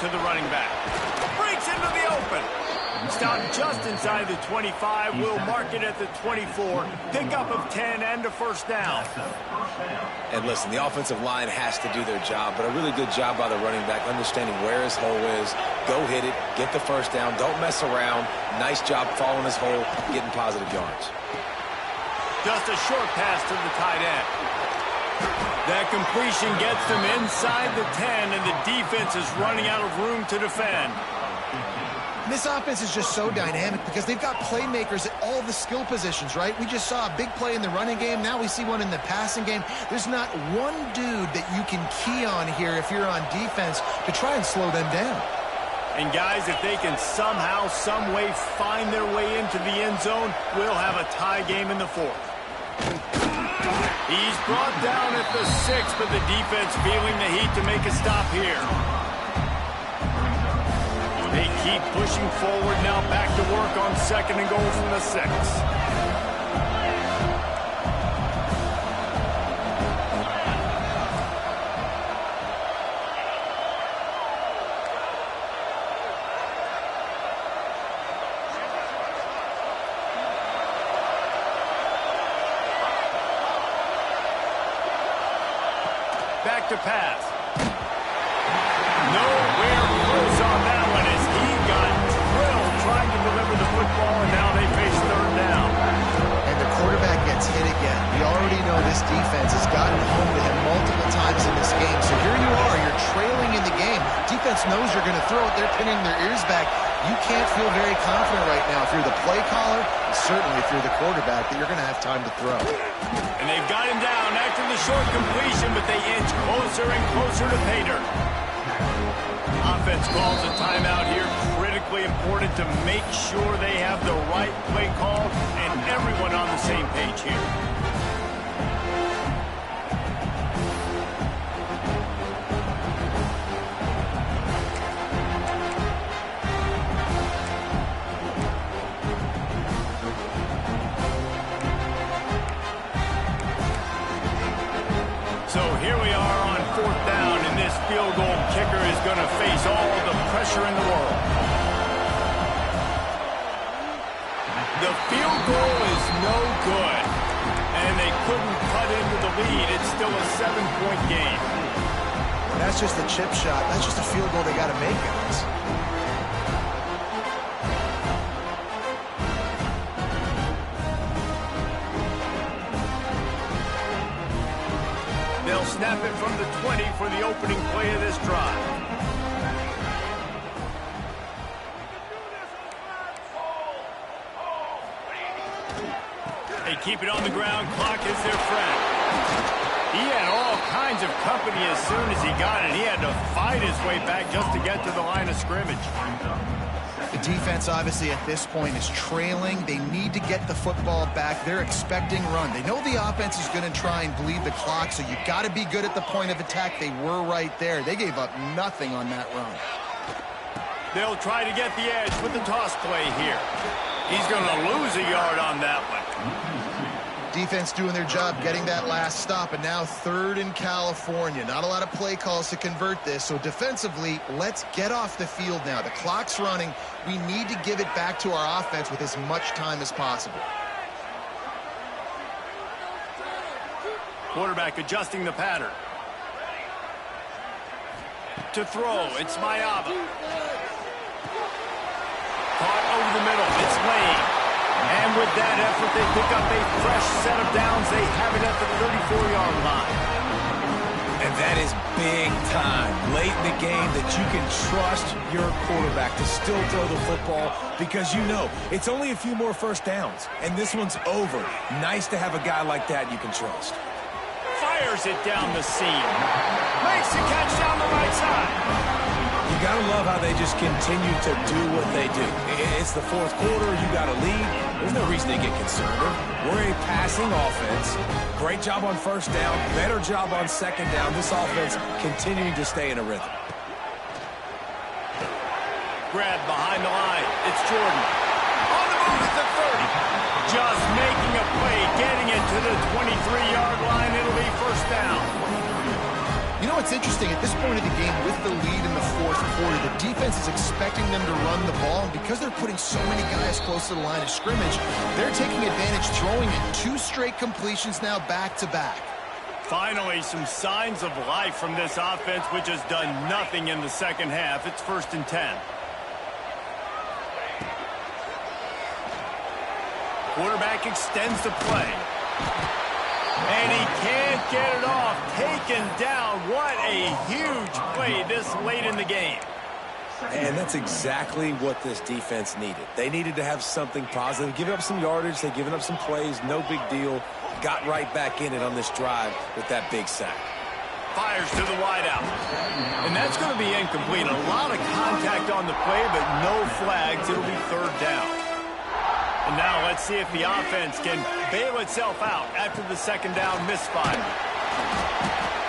to the running back. Breaks into the open. Stopped just inside the 25. Will mark it at the 24. Pickup of 10 and a first down. And listen, the offensive line has to do their job, but a really good job by the running back, understanding where his hole is. Go hit it, get the first down, don't mess around. Nice job following his hole, getting positive yards. Just a short pass to the tight end. That completion gets them inside the 10, and the defense is running out of room to defend. This offense is just so dynamic because they've got playmakers at all the skill positions, right? We just saw a big play in the running game. Now we see one in the passing game. There's not one dude that you can key on here if you're on defense to try and slow them down. And guys, if they can somehow, some way find their way into the end zone, we'll have a tie game in the fourth. He's brought down at the 6, but the defense feeling the heat to make a stop here. They keep pushing forward now, back to work on 2nd and goal from the 6. Back to pass. Nowhere close on that one as he got drilled trying to deliver the football, and now they face 3rd down. And the quarterback gets hit again. We already know this defense has gotten home to him multiple times in this game. So here you are, you're trailing in the game. Defense knows you're going to throw it. They're pinning their ears back. You can't feel very confident right now if you're the play caller, and certainly if you're the quarterback, that you're going to have time to throw. And they've got him down after the short completion, but they inch closer and closer to pay dirt. Offense calls a timeout here. Critically important to make sure they have the right play call and everyone on the same page here. So here we are on 4th down, and this field goal kicker is going to face all the pressure in the world. The field goal is no good, and they couldn't cut into the lead. It's still a 7-point game. That's just a chip shot. That's just a field goal they got to make, guys. They'll snap it from the 20 for the opening play of this drive. They keep it on the ground. Clock is their friend. He had all kinds of company as soon as he got it. He had to fight his way back just to get to the line of scrimmage. The defense, obviously, at this point is trailing. They need to get the football back. They're expecting run. They know the offense is going to try and bleed the clock, so you've got to be good at the point of attack. They were right there. They gave up nothing on that run. They'll try to get the edge with the toss play here. He's going to lose a yard on that one. Defense doing their job getting that last stop, and now 3rd in California. Not a lot of play calls to convert this, so defensively, let's get off the field now. The clock's running. We need to give it back to our offense with as much time as possible. Quarterback adjusting the pattern. To throw, it's Mayava. Caught over the middle, it's Lane. And with that effort, they pick up a fresh set of downs. They have it at the 34-yard line. And that is big time late in the game that you can trust your quarterback to still throw the football because you know it's only a few more first downs, and this one's over. Nice to have a guy like that you can trust. Fires it down the seam. Makes the catch down the right side. You got to love how they just continue to do what they do. It's the 4th quarter. You got to lead. There's no reason to get conservative. We're a passing offense. Great job on first down. Better job on 2nd down. This offense continuing to stay in a rhythm. Grab behind the line. It's Jordan. On the move at the 30. Just making a play, getting it to the 23-yard line. It'll be first down. You know what's interesting? At this point of the game, with the lead in the fourth quarter, the defense is expecting them to run the ball. And because they're putting so many guys close to the line of scrimmage, they're taking advantage, throwing it. 2 straight completions now back-to-back. Finally, some signs of life from this offense, which has done nothing in the second half. It's 1st and 10. Quarterback extends the play. And he can't get it off. Taken down. What a huge play this late in the game. And that's exactly what this defense needed. They needed to have something positive. Give up some yardage. They've given up some plays. No big deal. Got right back in it on this drive with that big sack. Fires to the wideout. And that's going to be incomplete. A lot of contact on the play, but no flags. It'll be 3rd down. And now let's see if the offense can bail itself out after the 2nd down misfire.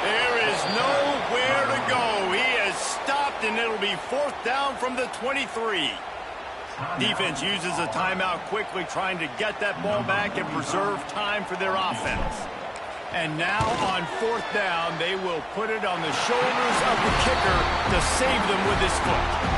There is nowhere to go. He has stopped, and it'll be 4th down from the 23. Defense uses a timeout quickly, trying to get that ball back and preserve time for their offense. And now on 4th down, they will put it on the shoulders of the kicker to save them with his foot.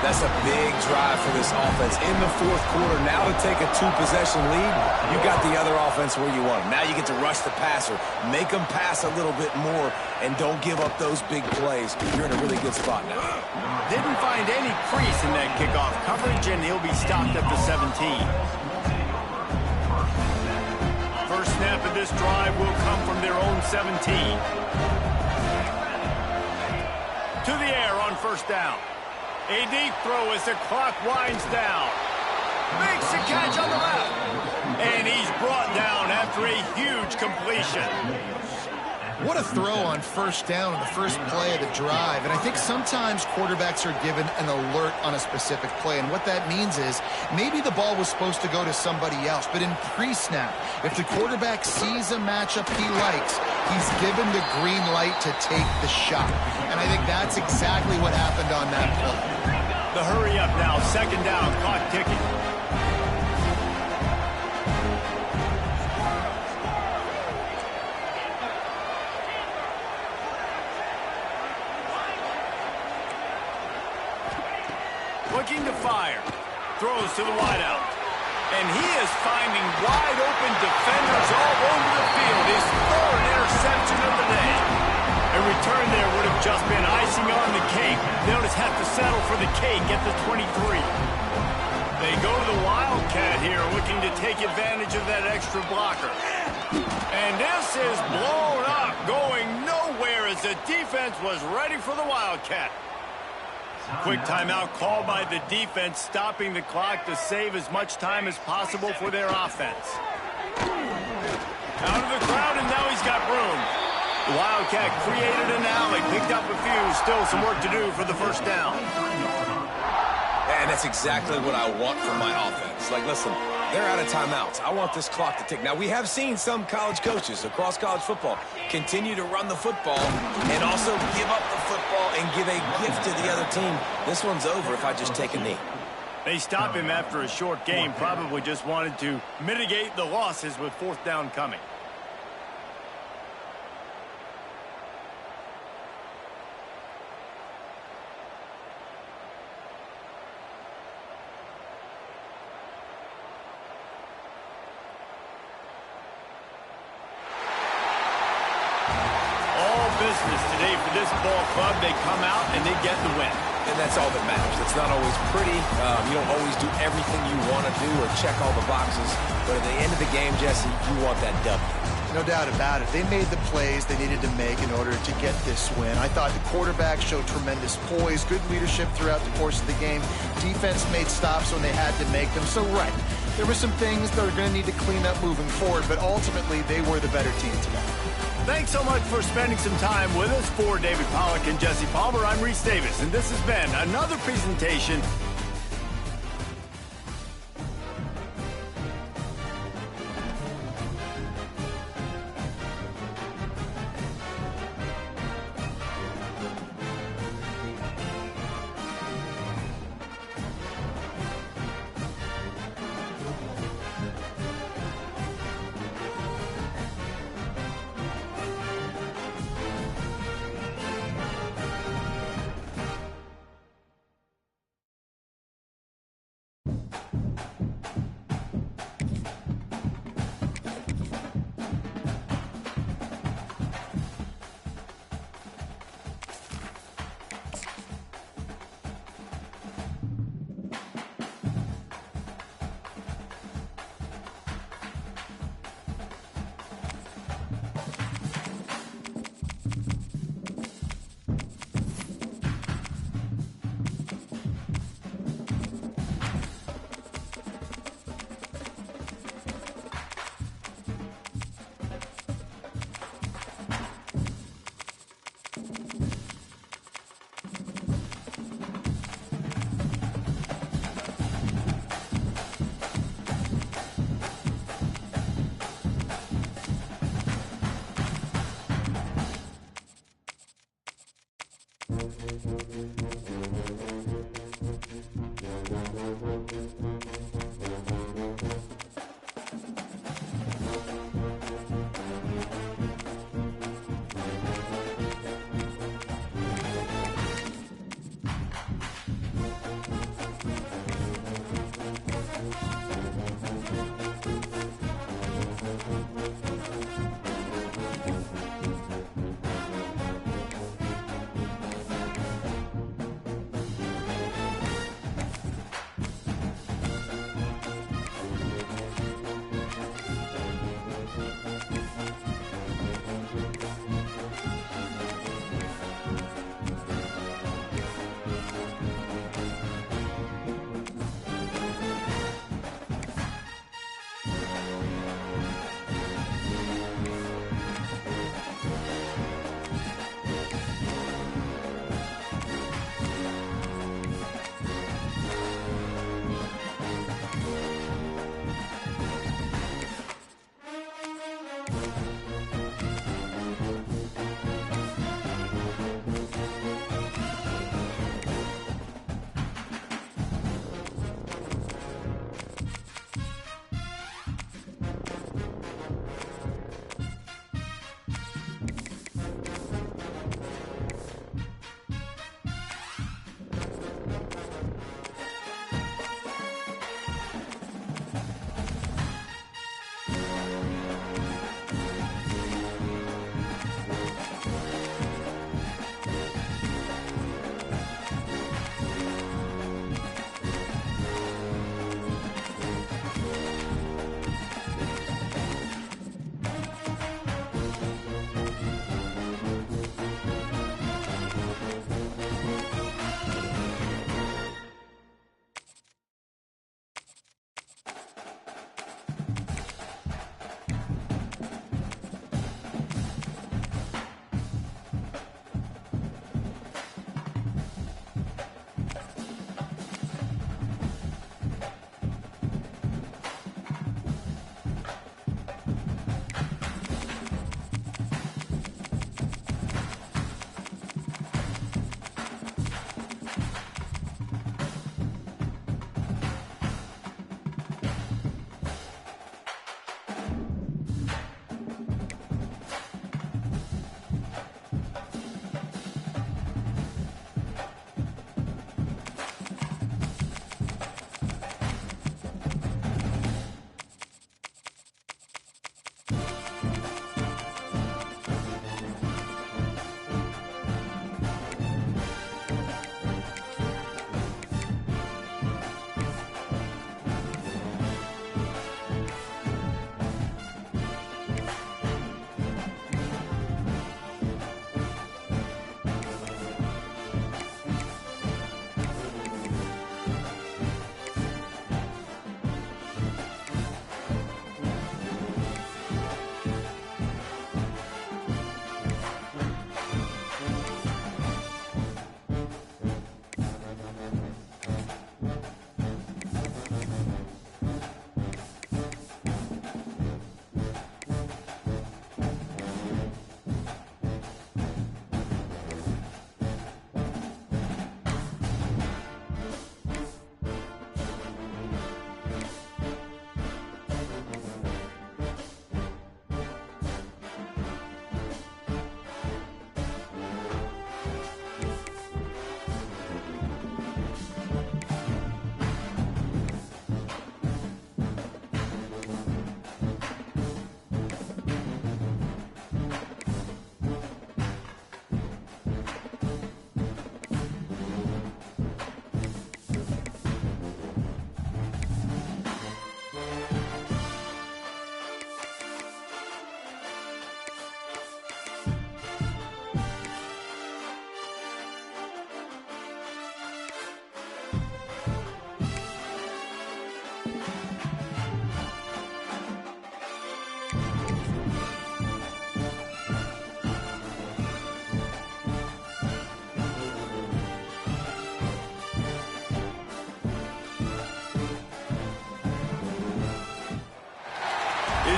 That's a big drive for this offense in the fourth quarter. Now to take a 2-possession lead, you got the other offense where you want them. Now you get to rush the passer, make them pass a little bit more, and don't give up those big plays. You're in a really good spot now. Didn't find any crease in that kickoff coverage, and he'll be stopped at the 17. First snap of this drive will come from their own 17. To the air on 1st down. A deep throw as the clock winds down. Makes the catch on the left. And he's brought down after a huge completion. What a throw on 1st down in the first play of the drive. And I think sometimes quarterbacks are given an alert on a specific play. And what that means is maybe the ball was supposed to go to somebody else. But in pre-snap, if the quarterback sees a matchup he likes, he's given the green light to take the shot. And I think that's exactly what happened on that play. The hurry up now, 2nd down, clock ticking. Looking to fire. Throws to the wideout. And he is finding wide-open defenders all over the field. His 3rd interception of the day. A return there would have just been icing on the cake. They'll just have to settle for the cake at the 23. They go to the Wildcat here, looking to take advantage of that extra blocker. And this is blown up, going nowhere as the defense was ready for the Wildcat. Quick timeout called by the defense, stopping the clock to save as much time as possible for their offense. Out of the crowd, and now he's got room. The Wildcat created an alley, picked up a few, still some work to do for the 1st down. And that's exactly what I want from my offense. Like, listen, they're out of timeouts. I want this clock to tick. Now, we have seen some college coaches across college football continue to run the football and also give up the football and give a gift to the other team. This one's over if I just take a knee. They stop him after a short game, probably just wanted to mitigate the losses with 4th down coming. Business today for this ball club. They come out and they get the win. And that's all that matters. It's not always pretty. You don't always do everything you want to do or check all the boxes. But at the end of the game, Jesse, you want that W. No doubt about it. They made the plays they needed to make in order to get this win. I thought the quarterback showed tremendous poise, good leadership throughout the course of the game. Defense made stops when they had to make them. So, right, there were some things that are going to need to clean up moving forward, but ultimately they were the better team today. Thanks so much for spending some time with us. For David Pollack and Jesse Palmer, I'm Reese Davis, and this has been another presentation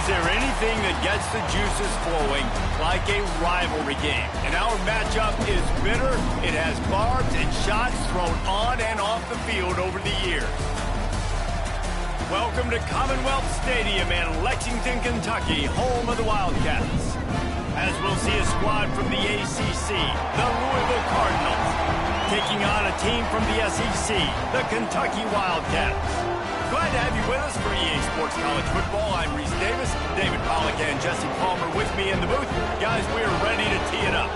Is there anything that gets the juices flowing like a rivalry game? And our matchup is bitter. It has barbs and shots thrown on and off the field over the years. Welcome to Commonwealth Stadium in Lexington, Kentucky, home of the Wildcats. As we'll see a squad from the ACC, the Louisville Cardinals, taking on a team from the SEC, the Kentucky Wildcats. Glad to have you with us for EA Sports College Football. I'm Reese Davis, David Pollack and Jesse Palmer with me in the booth. Guys, we are ready to tee it up.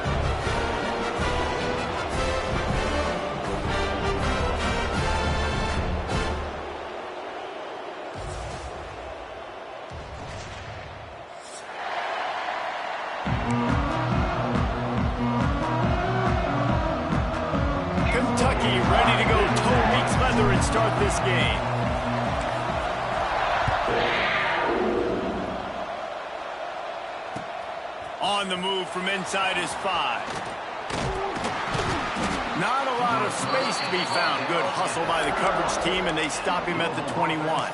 Kentucky ready to go toe meets leather and start this game. On the move from inside his 5. Not a lot of space to be found. Good hustle by the coverage team, and they stop him at the 21.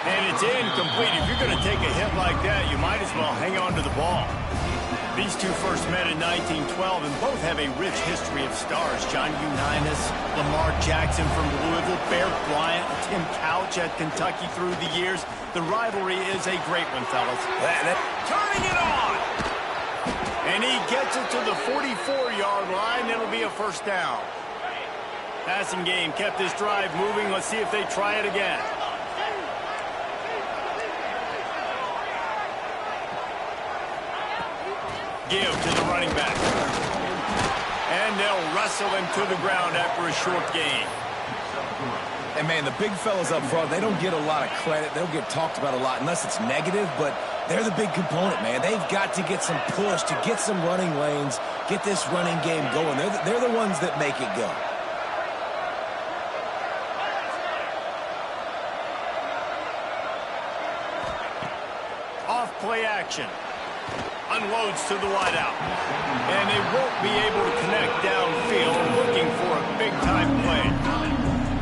And it's incomplete. If you're going to take a hit like that, you might as well hang on to the ball. These two first met in 1912 and both have a rich history of stars. John Unitas, Lamar Jackson from Louisville, Bear Bryant, Tim Couch at Kentucky through the years. The rivalry is a great one, fellas. Turning it on! And he gets it to the 44-yard line. It'll be a first down. Passing game kept this drive moving. Let's see if they try it again. Give to the running back. And they'll wrestle him to the ground after a short gain. And, man, the big fellas up front, they don't get a lot of credit. They don't get talked about a lot unless it's negative, but they're the big component, man. They've got to get some push, to get some running lanes, get this running game going. They're the ones that make it go. Off play action. Unloads to the wideout. And they won't be able to connect downfield, looking for a big-time play.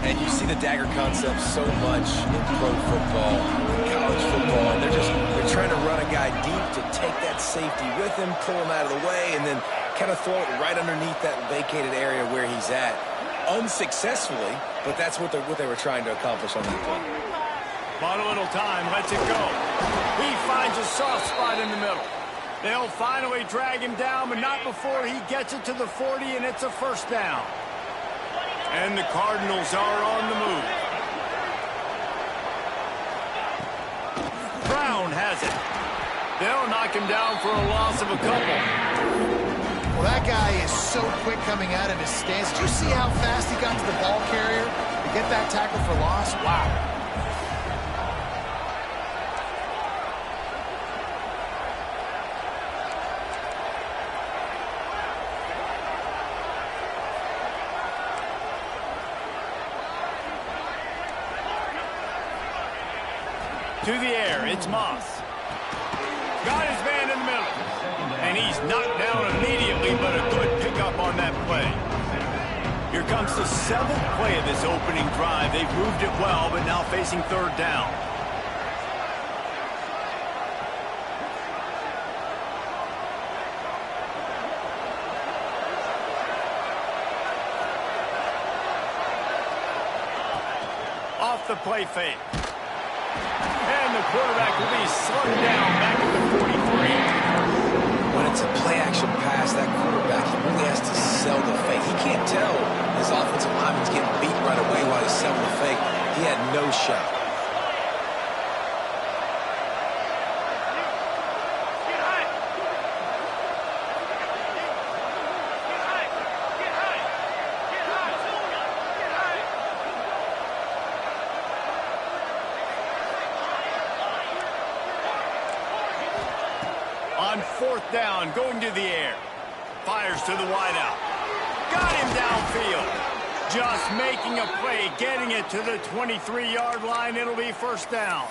And you see the dagger concept so much in pro football, in college football, and they're trying to run a guy deep to take that safety with him, pull him out of the way, and then kind of throw it right underneath that vacated area where he's at. Unsuccessfully, but that's what they were trying to accomplish on that play. Bought a little time, lets it go. He finds a soft spot in the middle. They'll finally drag him down, but not before he gets it to the 40, and it's a first down. And the Cardinals are on the move. Brown has it. They'll knock him down for a loss of a couple. Well, that guy is so quick coming out of his stance. Did you see how fast he got to the ball carrier to get that tackle for loss? Wow. To the air, it's Moss. Got his man in the middle. And he's knocked down immediately, but a good pickup on that play. Here comes the 7th play of this opening drive. They've moved it well, but now facing third down. Off the play fake. And the quarterback will be slung down back at the 43. When it's a play-action pass, that quarterback, he really has to sell the fake. He can't tell his offensive lineman's getting beat right away while he's selling the fake. He had no shot. On fourth down, going to the air. Fires to the wideout. Got him downfield. Just making a play, getting it to the 23-yard line. It'll be first down.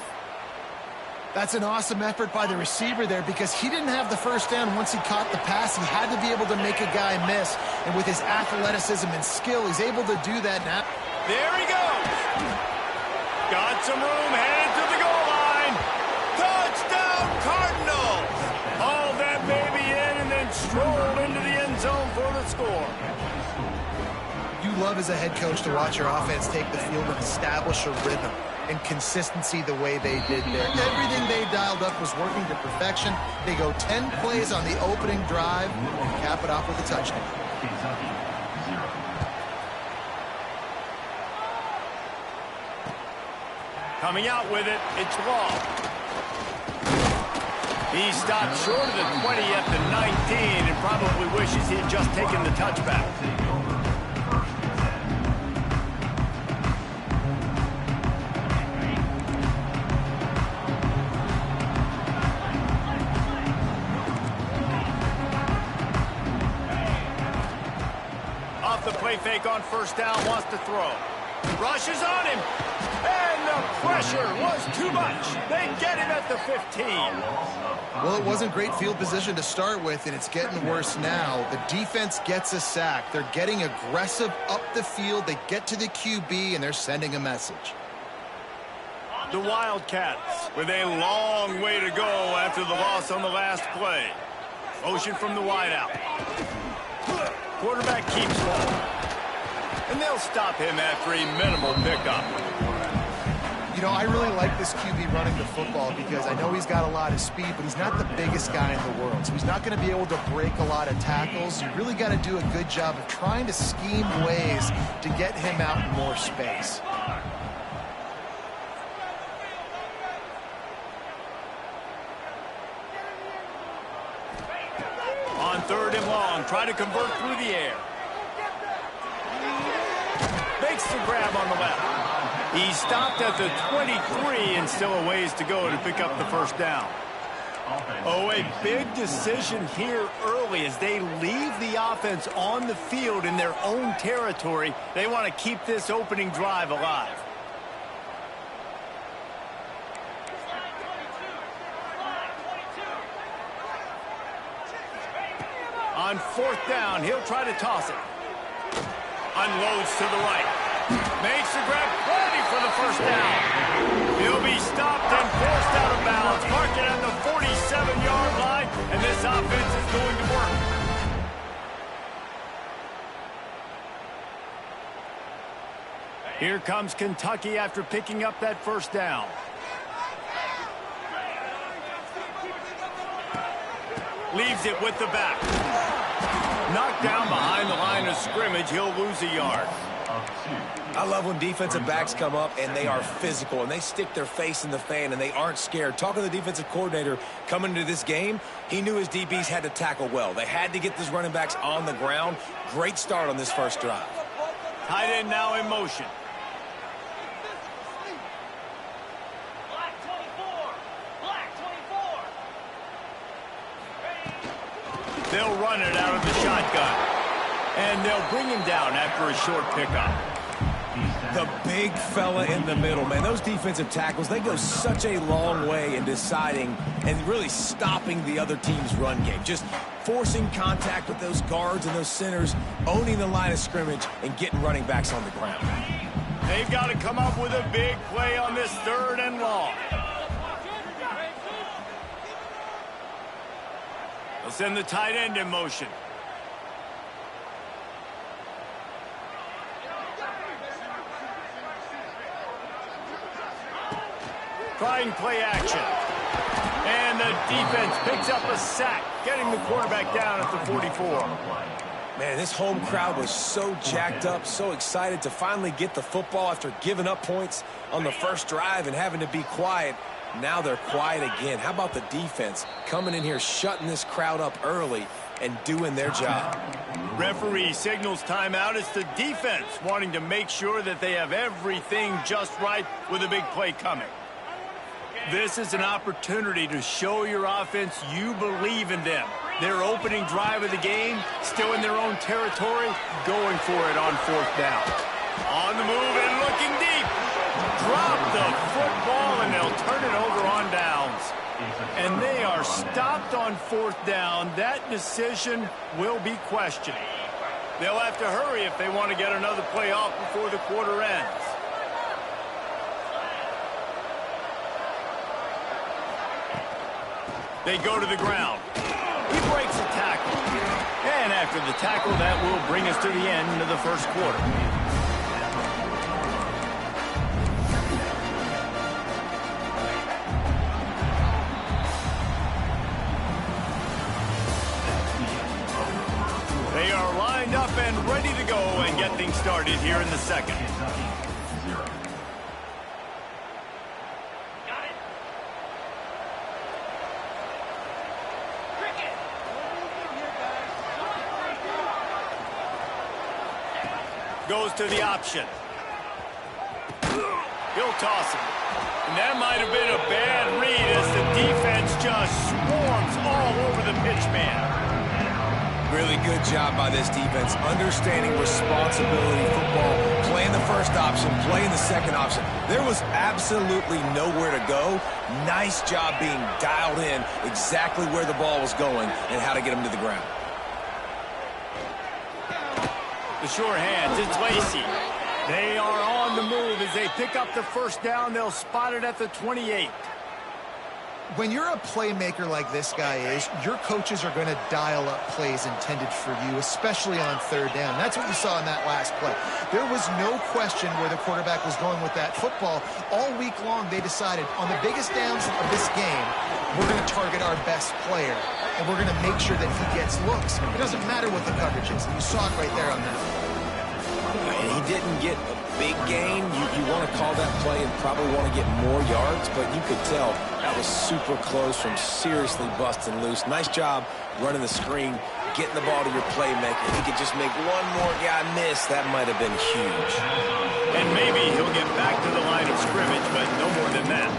That's an awesome effort by the receiver there because he didn't have the first down once he caught the pass. He had to be able to make a guy miss. And with his athleticism and skill, he's able to do that now. There he goes. Got some room, headed to the goal line. Touchdown, Cardinals. Hauled that baby in and then strolled into the end zone for the score. You love as a head coach to watch your offense take the field and establish a rhythm and consistency the way they did there. Everything they dialed up was working to perfection. They go 10 plays on the opening drive and cap it off with a touchdown. Coming out with it, it's Law. He stopped short of the 20 at the 19 and probably wishes he had just taken the touchback. Off the play fake on first down, wants to throw. Rushes on him. And the pressure was too much. They get him at the 15. Well, it wasn't great field position to start with, and it's getting worse now. The defense gets a sack. They're getting aggressive up the field. They get to the QB, and they're sending a message. The Wildcats with a long way to go after the loss on the last play. Motion from the wideout. Quarterback keeps ball. And they'll stop him after a minimal pickup. You know, I really like this QB running the football because I know he's got a lot of speed, but he's not the biggest guy in the world. So he's not going to be able to break a lot of tackles. You really got to do a good job of trying to scheme ways to get him out in more space. On third and long, try to convert through the air. Makes the grab on the left. He stopped at the 23 and still a ways to go to pick up the first down. Oh, a big decision here early as they leave the offense on the field in their own territory. They want to keep this opening drive alive. On fourth down, he'll try to toss it. Unloads to the right. Makes the grab, ready for the first down. He'll be stopped and forced out of bounds. Mark it at the 47-yard line, and this offense is going to work. Here comes Kentucky after picking up that first down. Leaves it with the back. Knocked down behind the line of scrimmage. He'll lose a yard. I love when defensive backs come up and they are physical and they stick their face in the fan and they aren't scared. Talking to the defensive coordinator coming into this game, he knew his DBs had to tackle well. They had to get these running backs on the ground. Great start on this first drive. Tight end now in motion. They'll run it out of the shotgun. And they'll bring him down after a short pickup. The big fella in the middle, man. Those defensive tackles, they go such a long way in deciding and really stopping the other team's run game. Just forcing contact with those guards and those centers, owning the line of scrimmage, and getting running backs on the ground. They've got to come up with a big play on this third and long. They'll send the tight end in motion. Trying play action. And the defense picks up a sack, getting the quarterback down at the 44. Man, this home crowd was so jacked up, so excited to finally get the football after giving up points on the first drive and having to be quiet. Now they're quiet again. How about the defense coming in here, shutting this crowd up early and doing their job? Referee signals timeout. It's the defense wanting to make sure that they have everything just right with a big play coming. This is an opportunity to show your offense you believe in them. Their opening drive of the game, still in their own territory, going for it on fourth down. On the move and looking deep. Drop the football, and they'll turn it over on downs. And they are stopped on fourth down. That decision will be questioned. They'll have to hurry if they want to get another play off before the quarter ends. They go to the ground. He breaks a tackle. And after the tackle, that will bring us to the end of the first quarter. They are lined up and ready to go and get things started here in the second. Goes to the option. He'll toss it. And that might have been a bad read as the defense just swarms all over the pitch man. Really good job by this defense, understanding responsibility football, playing the first option, playing the second option. There was absolutely nowhere to go. Nice job being dialed in exactly where the ball was going and how to get him to the ground. The short hands, it's Lacy. They are on the move as they pick up the first down. They'll spot it at the 28. When you're a playmaker like this guy is, your coaches are going to dial up plays intended for you, especially on third down. That's what you saw in that last play. There was no question where the quarterback was going with that football. All week long, they decided on the biggest downs of this game, we're going to target our best player, and we're going to make sure that he gets looks. It doesn't matter what the coverage is. And you saw it right there on that. And he didn't get a big gain. You want to call that play and probably want to get more yards, but you could tell that was super close from seriously busting loose. Nice job running the screen, getting the ball to your playmaker. If he could just make one more guy miss, that might have been huge. And maybe he'll get back to the line of scrimmage, but no more than that.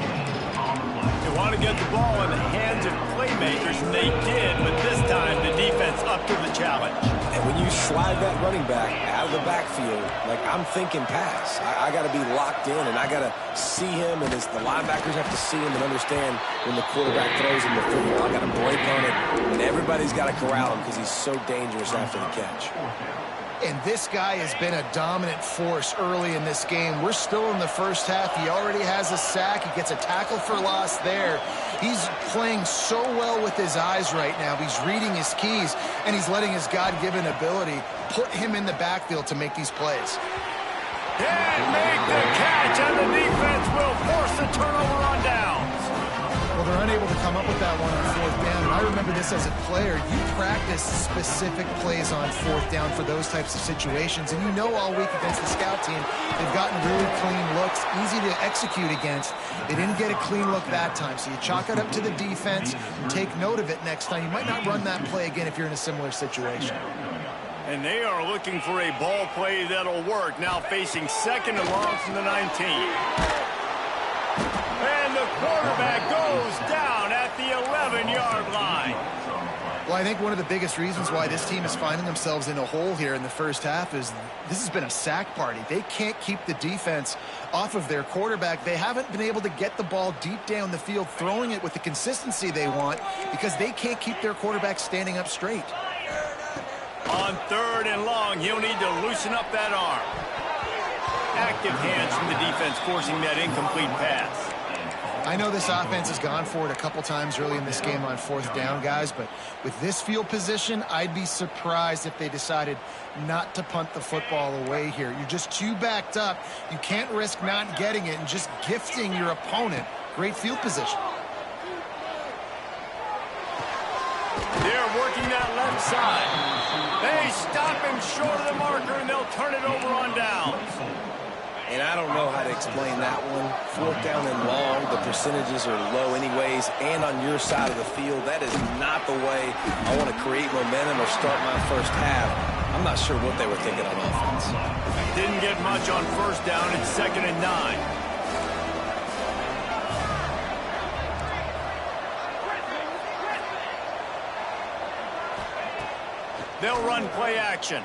They want to get the ball in the hands of playmakers, and they did, but this time the defense up to the challenge. And when you slide that running back out of the backfield, like I'm thinking pass. I got to be locked in, and I got to see him, and the linebackers have to see him and understand when the quarterback throws him the football. I got to break on it, and everybody's got to corral him because he's so dangerous after the catch. And this guy has been a dominant force early in this game. We're still in the first half. He already has a sack. He gets a tackle for loss there. He's playing so well with his eyes right now. He's reading his keys, and he's letting his God-given ability put him in the backfield to make these plays. And make the catch, and the defense will force the turnover on downs. Well, they're unable to come up with that one on fourth down. And I remember this as a player. You practice specific plays on fourth down for those types of situations. And you know all week against the scout team, they've gotten really clean looks, easy to execute against. They didn't get a clean look that time. So you chalk it up to the defense. Take note of it next time. You might not run that play again if you're in a similar situation. And they are looking for a ball play that'll work. Now facing second and long from the 19. And the quarterback goes down at the 11-yard line. Well, I think one of the biggest reasons why this team is finding themselves in a hole here in the first half is this has been a sack party. They can't keep the defense off of their quarterback. They haven't been able to get the ball deep down the field, throwing it with the consistency they want because they can't keep their quarterback standing up straight. On third and long, he'll need to loosen up that arm. Active hands from the defense forcing that incomplete pass. I know this offense has gone for it a couple times early in this game on fourth down, guys, but with this field position, I'd be surprised if they decided not to punt the football away here. You're just too backed up. You can't risk not getting it and just gifting your opponent great field position. They're working that left side. They stop him short of the marker, and they'll turn it over on downs. And I don't know how to explain that one. Fourth down and long, the percentages are low anyways, and on your side of the field, that is not the way I want to create momentum or start my first half. I'm not sure what they were thinking on offense. Didn't get much on first down. It's 2nd and 9. They'll run play action.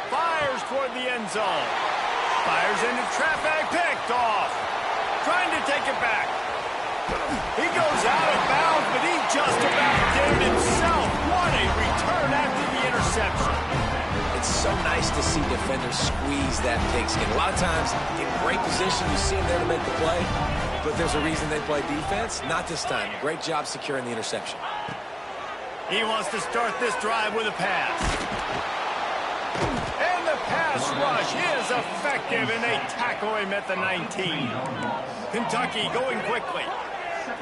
Fires toward the end zone. Fires into traffic. Picked off. Trying to take it back. He goes out of bounds, but he just about did it himself. What a return after the interception. It's so nice to see defenders squeeze that pigskin. A lot of times, in great position, you see them there to make the play, but there's a reason they play defense. Not this time. Great job securing the interception. He wants to start this drive with a pass. And the pass rush is effective, and they tackle him at the 19. Kentucky going quickly.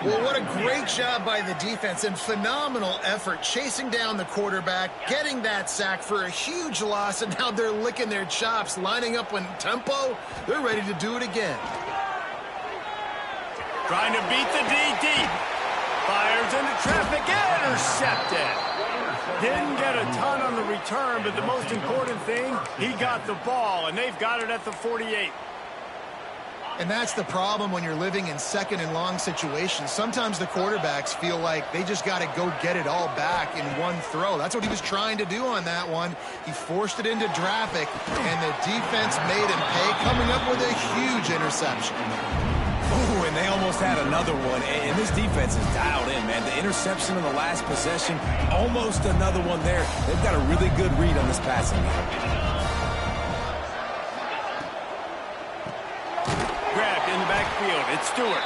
Well, what a great job by the defense and phenomenal effort chasing down the quarterback, getting that sack for a huge loss, and now they're licking their chops, lining up in tempo. They're ready to do it again. Trying to beat the D deep. Fires into traffic. Intercepted. Didn't get a ton on the return, but the most important thing, he got the ball, and they've got it at the 48. And that's the problem when you're living in second and long situations. Sometimes the quarterbacks feel like they just got to go get it all back in one throw. That's what he was trying to do on that one. He forced it into traffic, and the defense made him pay, coming up with a huge interception. Ooh, and they almost had another one, and this defense is dialed in, man. The interception on the last possession, almost another one there. They've got a really good read on this passing game. Grabbed in the backfield. It's Stewart.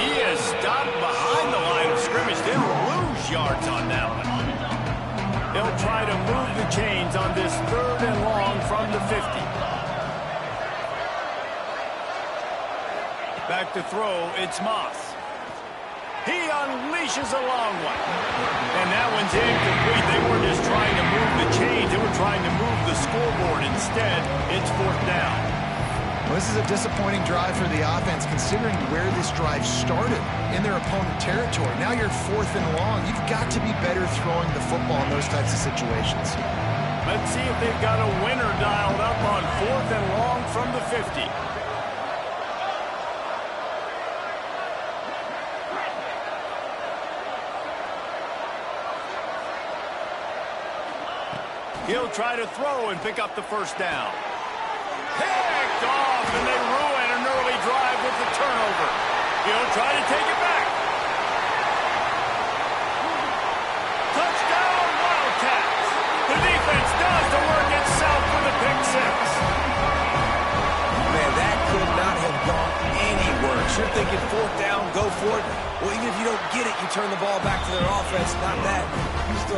He is stopped behind the line of scrimmage. They'll lose yards on that one. They'll try to move the chains on this 3rd and long from the 50. Back to throw, it's Moss. He unleashes a long one. And that one's incomplete. They weren't just trying to move the chains. They were trying to move the scoreboard. Instead, it's 4th down. Well, this is a disappointing drive for the offense, considering where this drive started, in their opponent territory. Now you're 4th and long. You've got to be better throwing the football in those types of situations. Let's see if they've got a winner dialed up on 4th and long from the 50. He'll try to throw and pick up the 1st down. Picked off, and they ruin an early drive with the turnover. He'll try to take it back. Touchdown, Wildcats. The defense does the work itself for the pick 6. Man, that could not have gone any worse. You're thinking 4th down, go for it. Well, even if you don't get it, you turn the ball back to their offense. Not that. You still